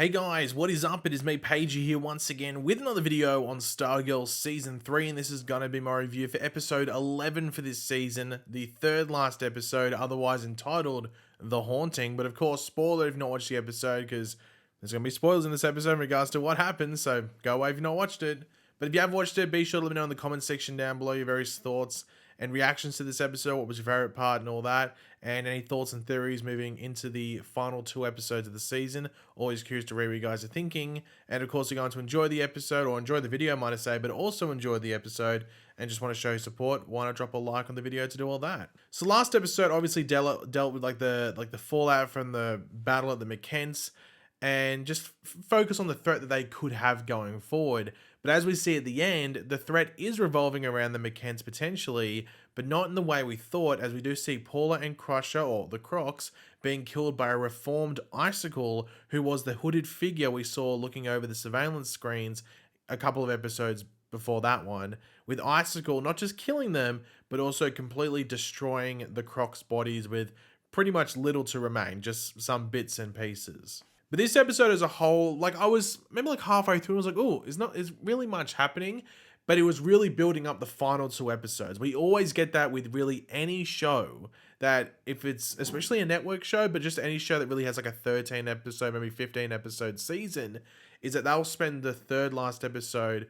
Hey guys, what is up? It is me, Pagey, here once again with another video on Stargirl Season 3, and this is going to be my review for episode 11 for this season, the third last episode, otherwise entitled The Haunting. But of course, spoiler if you've not watched the episode, because there's going to be spoilers in this episode in regards to what happens, so go away if you've not watched it. But if you have watched it, be sure to let me know in the comment section down below your various thoughts and reactions to this episode, what was your favorite part and all that, and any thoughts and theories moving into the final two episodes of the season. Always curious to read what you guys are thinking, and of course you're going to enjoy the episode, or enjoy the video might I say, but also enjoy the episode and just want to show support. Why not drop a like on the video to do all that? So last episode obviously dealt with like the fallout from the battle at the McKents, and just focus on the threat that they could have going forward. But as we see at the end, the threat is revolving around the McKents potentially, but not in the way we thought, as we do see Paula and Crusher, or the Crocs, being killed by a reformed Icicle, who was the hooded figure we saw looking over the surveillance screens a couple of episodes before that one, with Icicle not just killing them, but also completely destroying the Crocs' bodies with pretty much little to remain, just some bits and pieces. But this episode as a whole, like I was maybe like halfway through, I was like, oh, is really much happening. But it was really building up the final two episodes. We always get that with really any show, that if it's especially a network show, but just any show that really has like a 13 episode, maybe 15 episode season, is that they'll spend the third last episode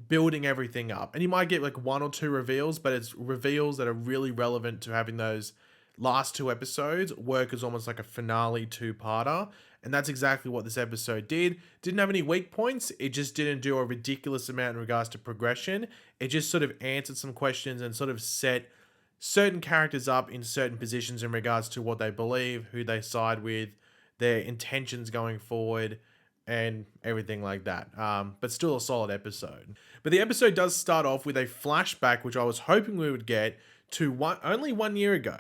building everything up. And you might get like one or two reveals, but it's reveals that are really relevant to having those last two episodes work as almost like a finale two-parter. And that's exactly what this episode did. Didn't have any weak points. It just didn't do a ridiculous amount in regards to progression. It just sort of answered some questions and sort of set certain characters up in certain positions in regards to what they believe, who they side with, their intentions going forward, and everything like that. But still a solid episode. But the episode does start off with a flashback, which I was hoping we would get to only 1 year ago.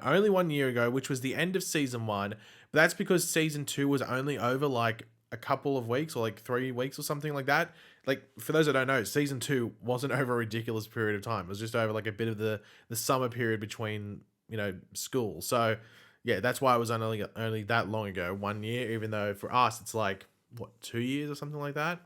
Only 1 year ago, which was the end of season 1. But that's because season 2 was only over like a couple of weeks, or like 3 weeks or something like that. Like, for those that don't know, season 2 wasn't over a ridiculous period of time. It was just over like a bit of the summer period between, school. So yeah, that's why it was only that long ago, 1 year, even though for us it's like, what, 2 years or something like that.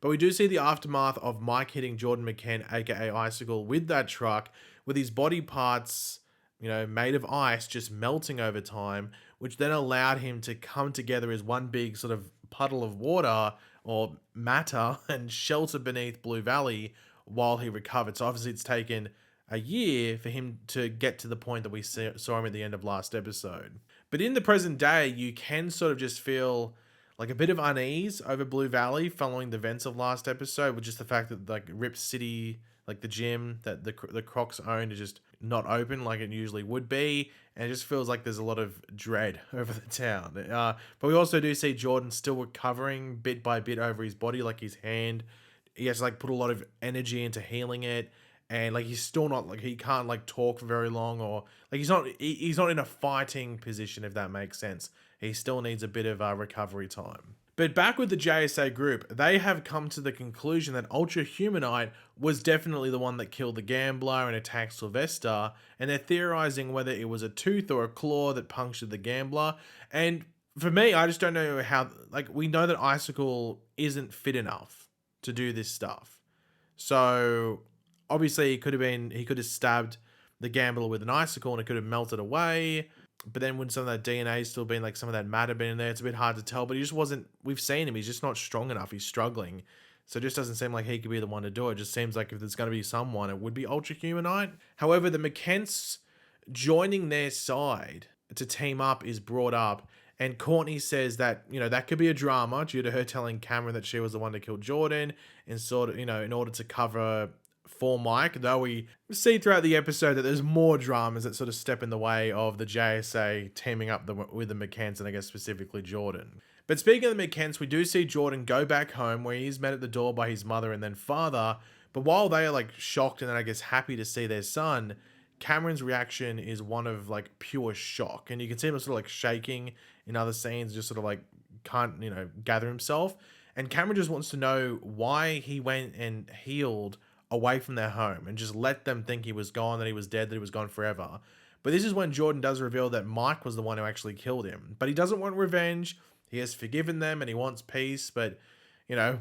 But we do see the aftermath of Mike hitting Jordan McKen, aka Icicle, with that truck, with his body parts, made of ice, just melting over time, which then allowed him to come together as one big sort of puddle of water or matter and shelter beneath Blue Valley while he recovered. So obviously it's taken a year for him to get to the point that we saw him at the end of last episode. But in the present day, you can sort of just feel like a bit of unease over Blue Valley following the events of last episode, with just the fact that like Rip City, like the gym that the Crocs own, is just not open like it usually would be, and it just feels like there's a lot of dread over the town. But we also do see Jordan still recovering bit by bit over his body, like his hand. He has to like put a lot of energy into healing it, and like he's still not like, he can't like talk for very long, or like he's not in a fighting position, if that makes sense. He still needs a bit of recovery time. But back with the JSA group, they have come to the conclusion that Ultra Humanite was definitely the one that killed the gambler and attacked Sylvester, and they're theorizing whether it was a tooth or a claw that punctured the gambler. And for me, I just don't know how, like, we know that Icicle isn't fit enough to do this stuff. So obviously he could have stabbed the gambler with an icicle and it could have melted away. But then when some of that DNA still been, like some of that matter been in there, it's a bit hard to tell. But he just wasn't, we've seen him, he's just not strong enough. He's struggling. So it just doesn't seem like he could be the one to do it. It just seems like if there's going to be someone, it would be Ultra Humanite. However, the McKents joining their side to team up is brought up. And Courtney says that, that could be a drama due to her telling Cameron that she was the one to kill Jordan, and sort of, in order to cover for Mike, though we see throughout the episode that there's more dramas that sort of step in the way of the JSA teaming up with the McKents, and I guess specifically Jordan. But speaking of the McKents, we do see Jordan go back home, where he's met at the door by his mother and then father. But while they are like shocked and then I guess happy to see their son, Cameron's reaction is one of like pure shock. And you can see him sort of like shaking in other scenes, just sort of like can't, gather himself. And Cameron just wants to know why he went and healed away from their home and just let them think he was gone, that he was dead, that he was gone forever. But this is when Jordan does reveal that Mike was the one who actually killed him. But he doesn't want revenge. he has forgiven them and he wants peace. But,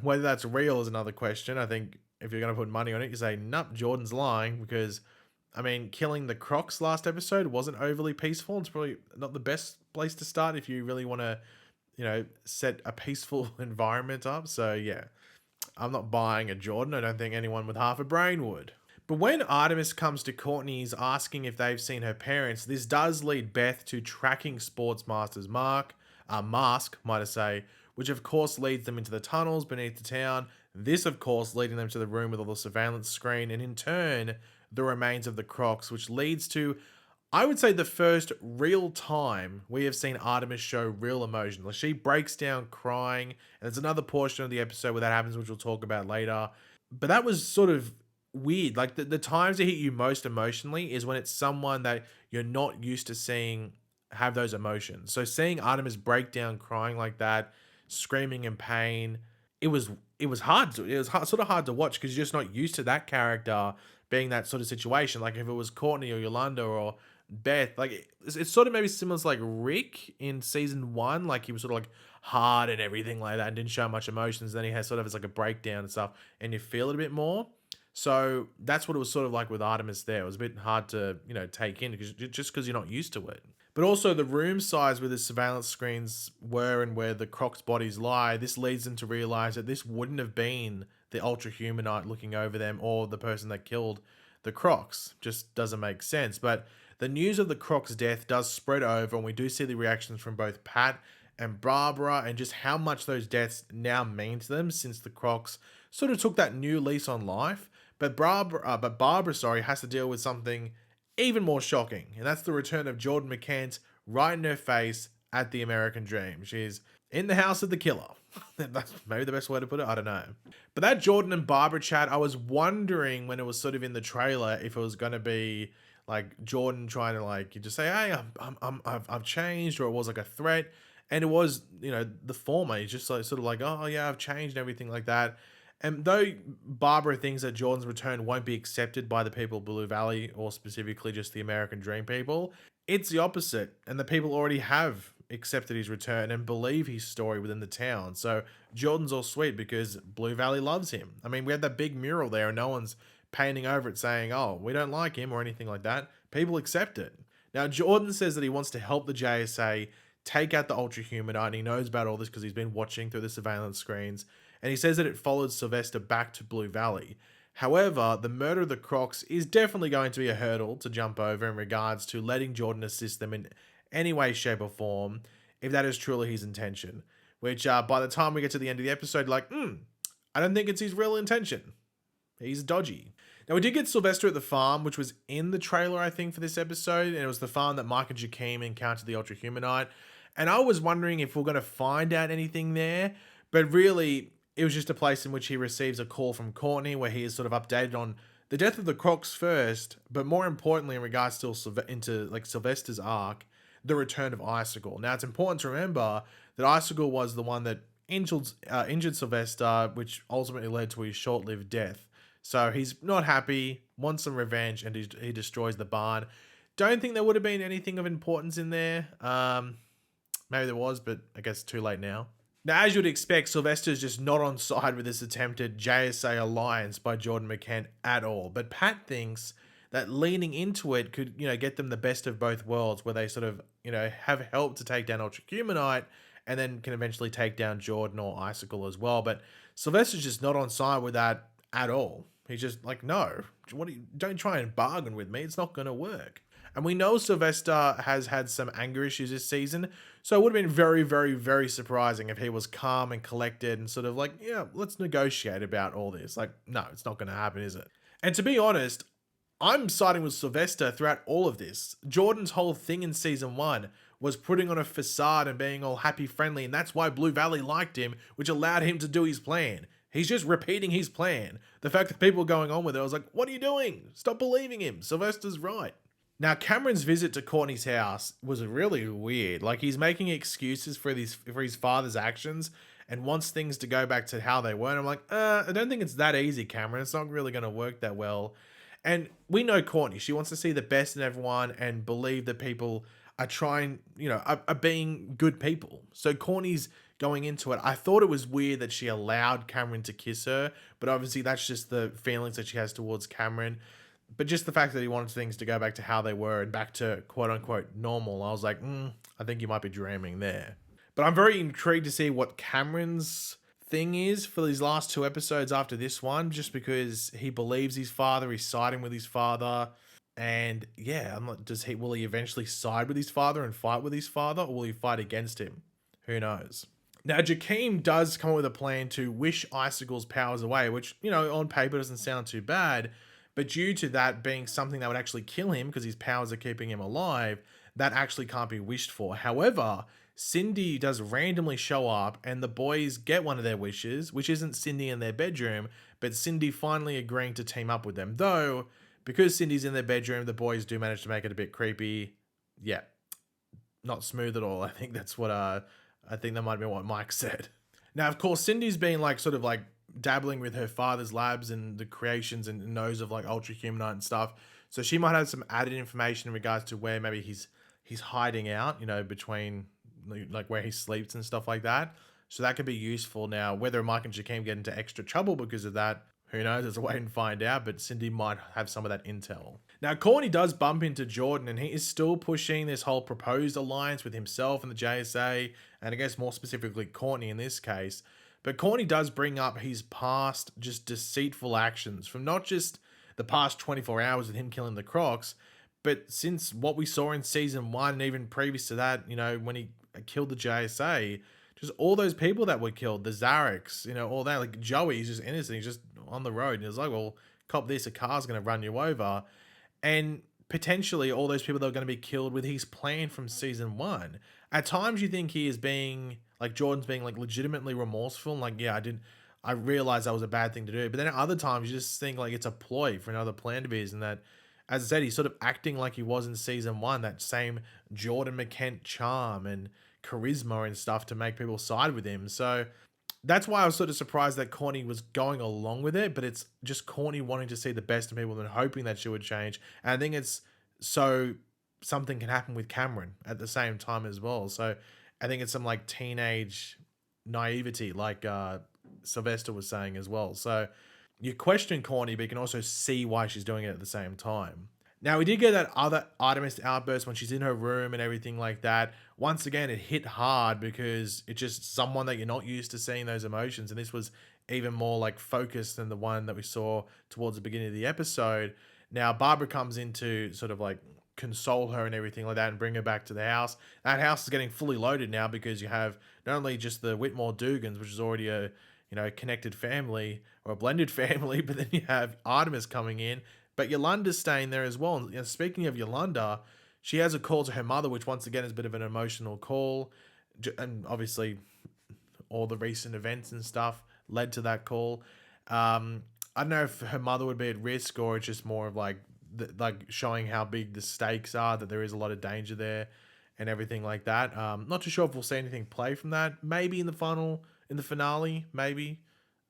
whether that's real is another question. I think if you're going to put money on it, you say, nope, Jordan's lying because, I mean, killing the Crocs last episode wasn't overly peaceful. It's probably not the best place to start if you really want to, set a peaceful environment up. So, yeah, I'm not buying a Jordan. I don't think anyone with half a brain would. But when Artemis comes to Courtney's asking if they've seen her parents, this does lead Beth to tracking Sportsmaster's mask, might I say, which of course leads them into the tunnels beneath the town. This, of course, leading them to the room with all the surveillance screen, and in turn, the remains of the Crocs, which leads to, I would say, the first real time we have seen Artemis show real emotion. Like, she breaks down crying, and there's another portion of the episode where that happens, which we'll talk about later. But that was sort of weird. Like, the times that hit you most emotionally is when it's someone that you're not used to seeing have those emotions. So seeing Artemis break down crying like that, screaming in pain, it was hard sort of hard to watch because you're just not used to that character being that sort of situation. Like if it was Courtney or Yolanda or Beth, like it's sort of maybe similar to like Rick in season 1, like he was sort of like hard and everything like that and didn't show much emotions. Then he has sort of as like a breakdown and stuff, and you feel it a bit more. So that's what it was sort of like with Artemis there. It was a bit hard to, take in because you're not used to it. But also the room size where the surveillance screens were and where the Crocs' bodies lie, this leads them to realize that this wouldn't have been the Ultra Humanite looking over them or the person that killed the Crocs. Just doesn't make sense. But the news of the Crocs' death does spread over, and we do see the reactions from both Pat and Barbara and just how much those deaths now mean to them since the Crocs sort of took that new lease on life. But Barbara, has to deal with something even more shocking, and that's the return of Jordan McCants right in her face at the American Dream. She's in the house of the killer. That's maybe the best way to put it. I don't know. But that Jordan and Barbara chat, I was wondering when it was sort of in the trailer if it was going to be like Jordan trying to like you just say, "Hey, I've changed," or it was like a threat, and it was the former. He's just like sort of like, "Oh yeah, I've changed," and everything like that. And though Barbara thinks that Jordan's return won't be accepted by the people of Blue Valley, or specifically just the American Dream people, it's the opposite. And the people already have accepted his return and believe his story within the town. So Jordan's all sweet because Blue Valley loves him. I mean, we had that big mural there and no one's painting over it saying, oh, we don't like him or anything like that. People accept it. Now, Jordan says that he wants to help the JSA take out the Ultra Humanite, and he knows about all this because he's been watching through the surveillance screens. And he says that it followed Sylvester back to Blue Valley. However, the murder of the Crocs is definitely going to be a hurdle to jump over in regards to letting Jordan assist them in any way, shape, or form, if that is truly his intention. Which, by the time we get to the end of the episode, I don't think it's his real intention. He's dodgy. Now, we did get Sylvester at the farm, which was in the trailer, I think, for this episode. And it was the farm that Mike and Jakeem encountered the Ultra Humanite. And I was wondering if we're going to find out anything there. But really, it was just a place in which he receives a call from Courtney where he is sort of updated on the death of the Crocs first, but more importantly in regards to into like Sylvester's arc, the return of Icicle. Now it's important to remember that Icicle was the one that injured Sylvester, which ultimately led to his short-lived death. So he's not happy, wants some revenge, and he destroys the barn. Don't think there would have been anything of importance in there. Maybe there was, but I guess too late now. Now, as you'd expect, Sylvester's just not on side with this attempted JSA alliance by Jordan McCant at all. But Pat thinks that leaning into it could, get them the best of both worlds, where they sort of, have help to take down Ultra Humanite and then can eventually take down Jordan or Icicle as well. But Sylvester's just not on side with that at all. He's just like, no, don't try and bargain with me. It's not going to work. And we know Sylvester has had some anger issues this season, so it would have been very, very, very surprising if he was calm and collected and sort of like, yeah, let's negotiate about all this. Like, no, it's not going to happen, is it? And to be honest, I'm siding with Sylvester throughout all of this. Jordan's whole thing in season 1 was putting on a facade and being all happy, friendly, and that's why Blue Valley liked him, which allowed him to do his plan. He's just repeating his plan. The fact that people were going on with it, I was like, what are you doing? Stop believing him. Sylvester's right. Now, Cameron's visit to Courtney's house was really weird. Like, he's making excuses for his father's actions and wants things to go back to how they were. And I'm like, I don't think it's that easy, Cameron. It's not really going to work that well. And we know Courtney. She wants to see the best in everyone and believe that people are trying, are being good people. So Corny's going into it. I thought it was weird that she allowed Cameron to kiss her, but obviously that's just the feelings that she has towards Cameron. But just the fact that he wanted things to go back to how they were and back to quote unquote normal, I was like, I think you might be dreaming there. But I'm very intrigued to see what Cameron's thing is for these last two episodes after this one, just because he believes his father, he's siding with his father. And yeah, I'm not, will he eventually side with his father and fight with his father, or will he fight against him? Who knows? Now, Jakeem does come up with a plan to wish Icicle's powers away, which, on paper doesn't sound too bad. But due to that being something that would actually kill him because his powers are keeping him alive, that actually can't be wished for. However, Cindy does randomly show up and the boys get one of their wishes, which isn't Cindy in their bedroom, but Cindy finally agreeing to team up with them. Though, because Cindy's in their bedroom, the boys do manage to make it a bit creepy. Yeah, not smooth at all. I think that's what I think that might be what Mike said. Now, of course, Cindy's been like sort of like dabbling with her father's labs and the creations and knows of like Ultra Humanite and stuff. So she might have some added information in regards to where maybe he's hiding out, between like where he sleeps and stuff like that. So that could be useful. Now, whether Mike and Jakeem get into extra trouble because of that, who knows? Let's wait and find out. But Cindy might have some of that intel. Now, Corny does bump into Jordan, and he is still pushing this whole proposed alliance with himself and the JSA, and I guess more specifically Courtney in this case. But Corny does bring up his past just deceitful actions from not just the past 24 hours with him killing the Crocs, but since what we saw in season 1 and even previous to that, when he killed the JSA, just all those people that were killed, the Zareks, all that, like Joey, he's just innocent, he's just on the road, and he's like, well, cop this, a car's going to run you over. And potentially all those people that are going to be killed with his plan from season 1. At times you think he is being, like Jordan's being like legitimately remorseful, and like, yeah, I realized that was a bad thing to do. But then at other times you just think like it's a ploy for another plan of his, and that, as I said, he's sort of acting like he was in season 1, that same Jordan McKent charm and charisma and stuff to make people side with him. So that's why I was sort of surprised that Corny was going along with it, but it's just Corny wanting to see the best in people and hoping that she would change. And I think it's so something can happen with Cameron at the same time as well. So I think it's some like teenage naivety, like Sylvester was saying as well. So you question Corny, but you can also see why she's doing it at the same time. Now, we did get that other Artemis outburst when she's in her room and everything like that. Once again, it hit hard because it's just someone that you're not used to seeing those emotions. And this was even more like focused than the one that we saw towards the beginning of the episode. Now, Barbara comes in to sort of like console her and everything like that and bring her back to the house. That house is getting fully loaded now because you have not only just the Whitmore Dugans, which is already a connected family or a blended family, but then you have Artemis coming in. But Yolanda's staying there as well. And speaking of Yolanda, she has a call to her mother, which once again is a bit of an emotional call. And obviously, all the recent events and stuff led to that call. I don't know if her mother would be at risk, or it's just more of like showing how big the stakes are, that there is a lot of danger there and everything like that. Not too sure if we'll see anything play from that. Maybe in the finale, maybe.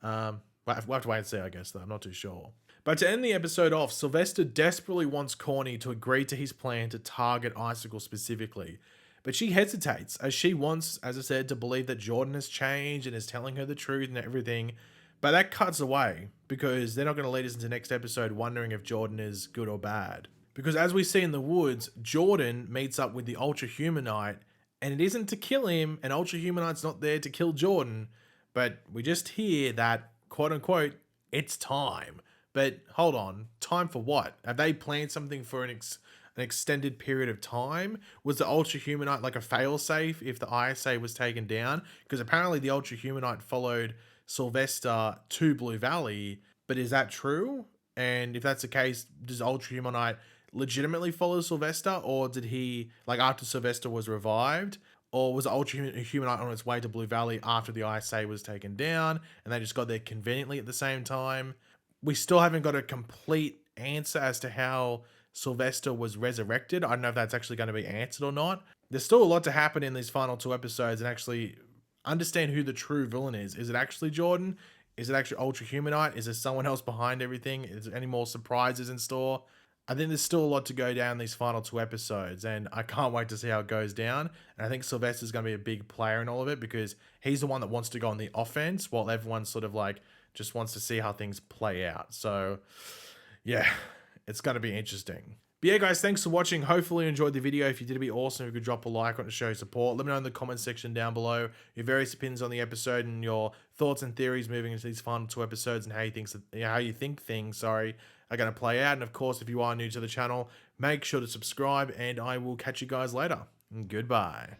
We'll have to wait and see, I guess, though. I'm not too sure. But to end the episode off, Sylvester desperately wants Corny to agree to his plan to target Icicle specifically. But she hesitates, as she wants, as I said, to believe that Jordan has changed and is telling her the truth and everything. But that cuts away, because they're not going to lead us into next episode wondering if Jordan is good or bad. Because as we see in the woods, Jordan meets up with the Ultra Humanite, and it isn't to kill him, and Ultra Humanite's not there to kill Jordan, but we just hear that, quote unquote, it's time. But hold on, time for what? Have they planned something for an extended period of time? Was the Ultra Humanite like a failsafe if the ISA was taken down? Because apparently the Ultra Humanite followed Sylvester to Blue Valley, but is that true? And if that's the case, does Ultra Humanite legitimately follow Sylvester, or did he, like after Sylvester was revived, or was Ultra Humanite on its way to Blue Valley after the ISA was taken down and they just got there conveniently at the same time? We still haven't got a complete answer as to how Sylvester was resurrected. I don't know if that's actually going to be answered or not. There's still a lot to happen in these final 2 episodes and actually understand who the true villain is. Is it actually Jordan? Is it actually Ultra Humanite? Is there someone else behind everything? Is there any more surprises in store? I think there's still a lot to go down these final 2 episodes, and I can't wait to see how it goes down. And I think Sylvester's going to be a big player in all of it because he's the one that wants to go on the offense while everyone sort of like just wants to see how things play out. So, yeah, it's going to be interesting. But yeah, guys, thanks for watching. Hopefully you enjoyed the video. If you did, it'd be awesome if you could drop a like on to show your support. Let me know in the comment section down below your various opinions on the episode and your thoughts and theories moving into these final 2 episodes and how you think things are going to play out. And of course, if you are new to the channel, make sure to subscribe and I will catch you guys later. Goodbye.